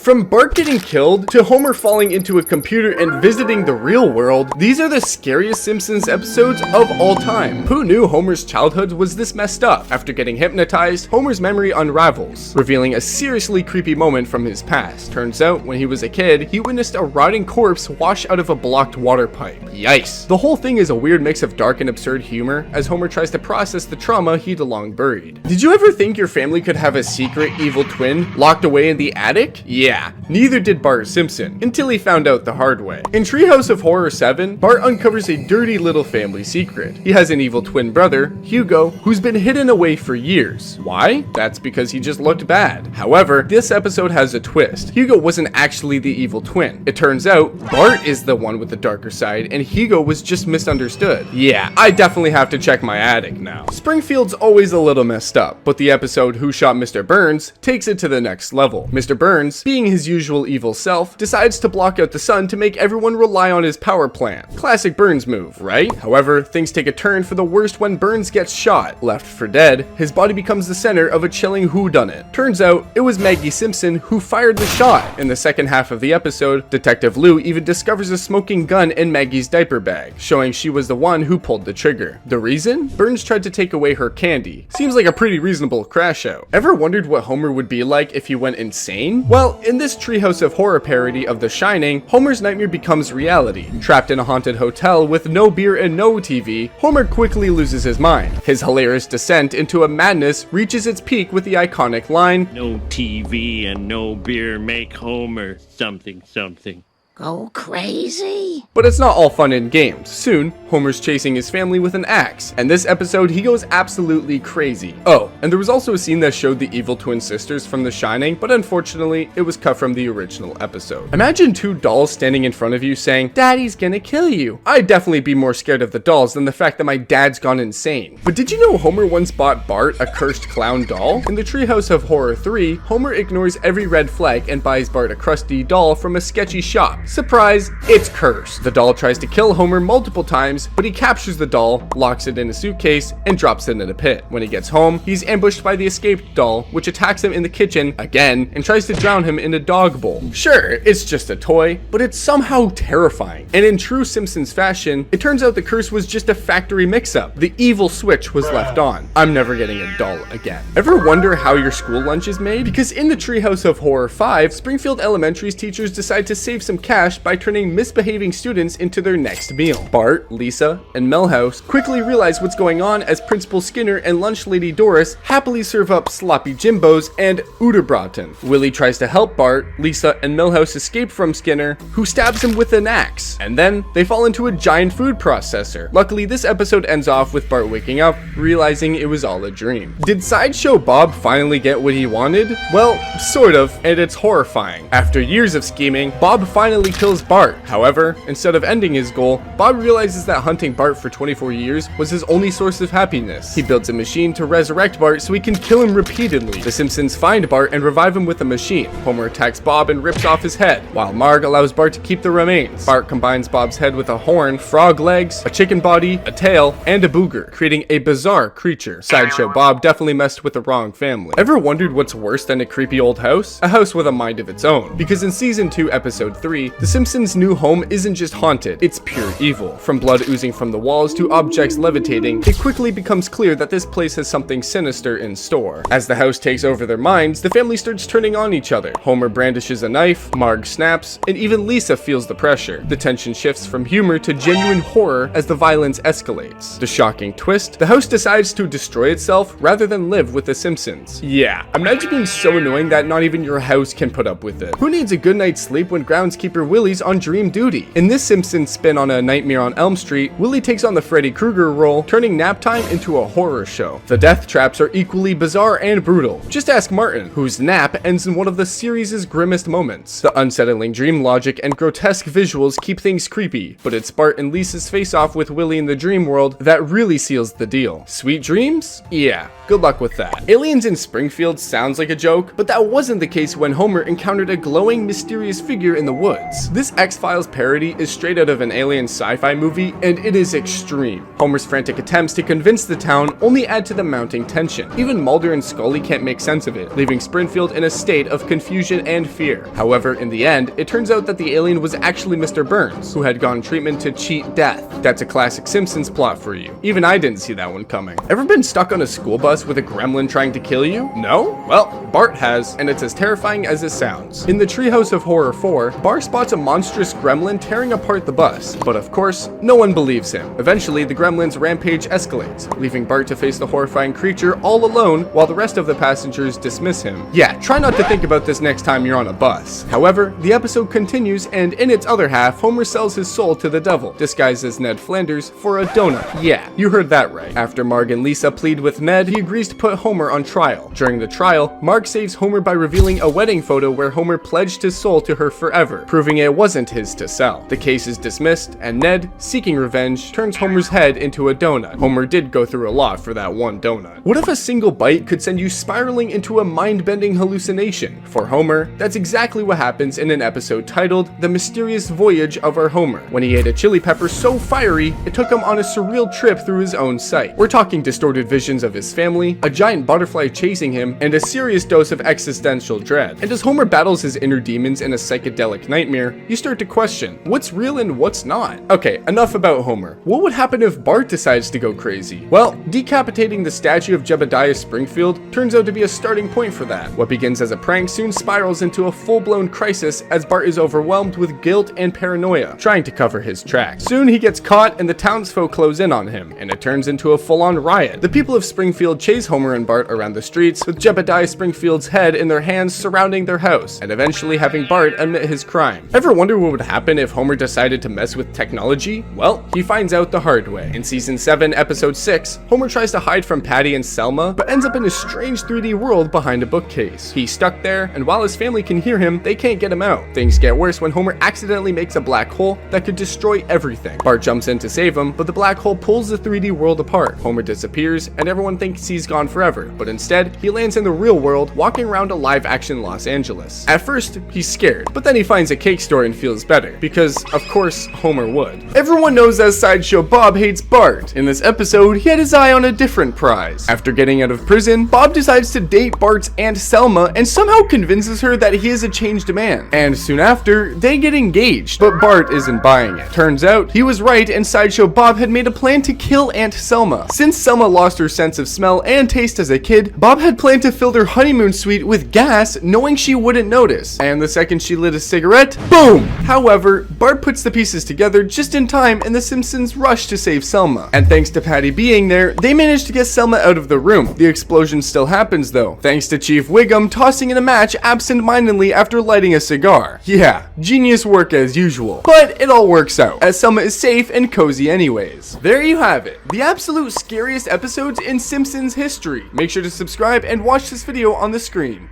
From Bart getting killed to Homer falling into a computer and visiting the real world, these are the scariest Simpsons episodes of all time. Who knew Homer's childhood was this messed up? After getting hypnotized, Homer's memory unravels, revealing a seriously creepy moment from his past. Turns out, when he was a kid, he witnessed a rotting corpse wash out of a blocked water pipe. Yikes. The whole thing is a weird mix of dark and absurd humor as Homer tries to process the trauma he'd long buried. Did you ever think your family could have a secret evil twin locked away in the attic? Yeah, neither did Bart Simpson, until he found out the hard way. In Treehouse of Horror 7, Bart uncovers a dirty little family secret. He has an evil twin brother, Hugo, who's been hidden away for years. Why? That's because he just looked bad. However, this episode has a twist. Hugo wasn't actually the evil twin. It turns out, Bart is the one with the darker side, and Hugo was just misunderstood. Yeah, I definitely have to check my attic now. Springfield's always a little messed up, but the episode Who Shot Mr. Burns takes it to the next level. Mr. Burns, being his usual evil self, decides to block out the sun to make everyone rely on his power plant. Classic Burns move, right? However, things take a turn for the worst when Burns gets shot. Left for dead, his body becomes the center of a chilling whodunit. Turns out, it was Maggie Simpson who fired the shot. In the second half of the episode, Detective Lou even discovers a smoking gun in Maggie's diaper bag, showing she was the one who pulled the trigger. The reason? Burns tried to take away her candy. Seems like a pretty reasonable crash out. Ever wondered what Homer would be like if he went insane? Well, in this Treehouse of Horror parody of The Shining, Homer's nightmare becomes reality. Trapped in a haunted hotel with no beer and no TV, Homer quickly loses his mind. His hilarious descent into a madness reaches its peak with the iconic line, "No TV and no beer make Homer something something." Go crazy? But it's not all fun and games. Soon, Homer's chasing his family with an axe, and this episode he goes absolutely crazy. Oh, and there was also a scene that showed the evil twin sisters from The Shining, but unfortunately, it was cut from the original episode. Imagine two dolls standing in front of you saying, "Daddy's gonna kill you." I'd definitely be more scared of the dolls than the fact that my dad's gone insane. But did you know Homer once bought Bart a cursed clown doll? In the Treehouse of Horror 3, Homer ignores every red flag and buys Bart a crusty doll from a sketchy shop. Surprise, it's cursed. The doll tries to kill Homer multiple times, but he captures the doll, locks it in a suitcase, and drops it in a pit. When he gets home, he's ambushed by the escaped doll, which attacks him in the kitchen again and tries to drown him in a dog bowl. Sure, it's just a toy, but it's somehow terrifying. And in true Simpsons fashion, it turns out the curse was just a factory mix-up. The evil switch was left on. I'm never getting a doll again. Ever wonder how your school lunch is made? Because in the Treehouse of Horror 5, Springfield Elementary's teachers decide to save some cash by turning misbehaving students into their next meal. Bart, Lisa, and Milhouse quickly realize what's going on as Principal Skinner and Lunch Lady Doris happily serve up sloppy Jimbos and Uderbraten. Willie tries to help Bart, Lisa, and Milhouse escape from Skinner, who stabs him with an axe. And then they fall into a giant food processor. Luckily, this episode ends off with Bart waking up, realizing it was all a dream. Did Sideshow Bob finally get what he wanted? Well, sort of, and it's horrifying. After years of scheming, Bob finally kills Bart. However, instead of ending his goal, Bob realizes that hunting Bart for 24 years was his only source of happiness. He builds a machine to resurrect Bart so he can kill him repeatedly. The Simpsons find Bart and revive him with a machine. Homer attacks Bob and rips off his head, while Marge allows Bart to keep the remains. Bart combines Bob's head with a horn, frog legs, a chicken body, a tail, and a booger, creating a bizarre creature. Sideshow Bob definitely messed with the wrong family. Ever wondered what's worse than a creepy old house? A house with a mind of its own. Because in season 2, episode 3, The Simpsons' new home isn't just haunted, it's pure evil. From blood oozing from the walls to objects levitating, it quickly becomes clear that this place has something sinister in store. As the house takes over their minds, the family starts turning on each other. Homer brandishes a knife, Marge snaps, and even Lisa feels the pressure. The tension shifts from humor to genuine horror as the violence escalates. The shocking twist, the house decides to destroy itself rather than live with the Simpsons. Yeah, imagine being so annoying that not even your house can put up with it. Who needs a good night's sleep when groundskeeper Willie's on dream duty? In this Simpsons spin on A Nightmare on Elm Street, Willie takes on the Freddy Krueger role, turning nap time into a horror show. The death traps are equally bizarre and brutal. Just ask Martin, whose nap ends in one of the series' grimmest moments. The unsettling dream logic and grotesque visuals keep things creepy, but it's Bart and Lisa's face-off with Willie in the dream world that really seals the deal. Sweet dreams? Yeah, good luck with that. Aliens in Springfield sounds like a joke, but that wasn't the case when Homer encountered a glowing, mysterious figure in the woods. nuts. This X-Files parody is straight out of an alien sci-fi movie, and it is extreme. Homer's frantic attempts to convince the town only add to the mounting tension. Even Mulder and Scully can't make sense of it, leaving Springfield in a state of confusion and fear. However, in the end, it turns out that the alien was actually Mr. Burns, who had gotten treatment to cheat death. That's a classic Simpsons plot for you. Even I didn't see that one coming. Ever been stuck on a school bus with a gremlin trying to kill you? No? Well, Bart has, and it's as terrifying as it sounds. In the Treehouse of Horror 4, Bart spots a monstrous gremlin tearing apart the bus, but of course, no one believes him. Eventually, the gremlin's rampage escalates, leaving Bart to face the horrifying creature all alone while the rest of the passengers dismiss him. Yeah, try not to think about this next time you're on a bus. However, the episode continues, and in its other half, Homer sells his soul to the devil, disguised as Ned Flanders, for a donut. Yeah, you heard that right. After Marge and Lisa plead with Ned, he agrees to put Homer on trial. During the trial, Marge saves Homer by revealing a wedding photo where Homer pledged his soul to her forever, proving it wasn't his to sell. The case is dismissed, and Ned, seeking revenge, turns Homer's head into a donut. Homer did go through a lot for that one donut. What if a single bite could send you spiraling into a mind-bending hallucination? For Homer, that's exactly what happens in an episode titled The Mysterious Voyage of Our Homer, when he ate a chili pepper so fiery, it took him on a surreal trip through his own sight. We're talking distorted visions of his family, a giant butterfly chasing him, and a serious dose of existential dread. And as Homer battles his inner demons in a psychedelic nightmare, you start to question what's real and what's not. Okay, enough about Homer. What would happen if Bart decides to go crazy? Well, decapitating the statue of Jebediah Springfield turns out to be a starting point for that. What begins as a prank soon spirals into a full-blown crisis as Bart is overwhelmed with guilt and paranoia, trying to cover his tracks. Soon he gets caught and the townsfolk close in on him, and it turns into a full-on riot. The people of Springfield chase Homer and Bart around the streets, with Jebediah Springfield's head in their hands surrounding their house, and eventually having Bart admit his crime. Ever wonder what would happen if Homer decided to mess with technology? Well, he finds out the hard way. In season 7, episode 6, Homer tries to hide from Patty and Selma, but ends up in a strange 3D world behind a bookcase. He's stuck there, and while his family can hear him, they can't get him out. Things get worse when Homer accidentally makes a black hole that could destroy everything. Bart jumps in to save him, but the black hole pulls the 3D world apart. Homer disappears, and everyone thinks he's gone forever, but instead, he lands in the real world, walking around a live-action Los Angeles. At first, he's scared, but then he finds a cake store and feels better, because, of course, Homer would. Everyone knows that Sideshow Bob hates Bart. In this episode, he had his eye on a different prize. After getting out of prison, Bob decides to date Bart's Aunt Selma and somehow convinces her that he is a changed man. And soon after, they get engaged, but Bart isn't buying it. Turns out, he was right and Sideshow Bob had made a plan to kill Aunt Selma. Since Selma lost her sense of smell and taste as a kid, Bob had planned to fill their honeymoon suite with gas, knowing she wouldn't notice. And the second she lit a cigarette, boom! However, Bart puts the pieces together just in time and the Simpsons rush to save Selma. And thanks to Patty being there, they manage to get Selma out of the room. The explosion still happens though, thanks to Chief Wiggum tossing in a match absent-mindedly after lighting a cigar. Yeah, genius work as usual. But it all works out, as Selma is safe and cozy anyways. There you have it, the absolute scariest episodes in Simpsons history. Make sure to subscribe and watch this video on the screen.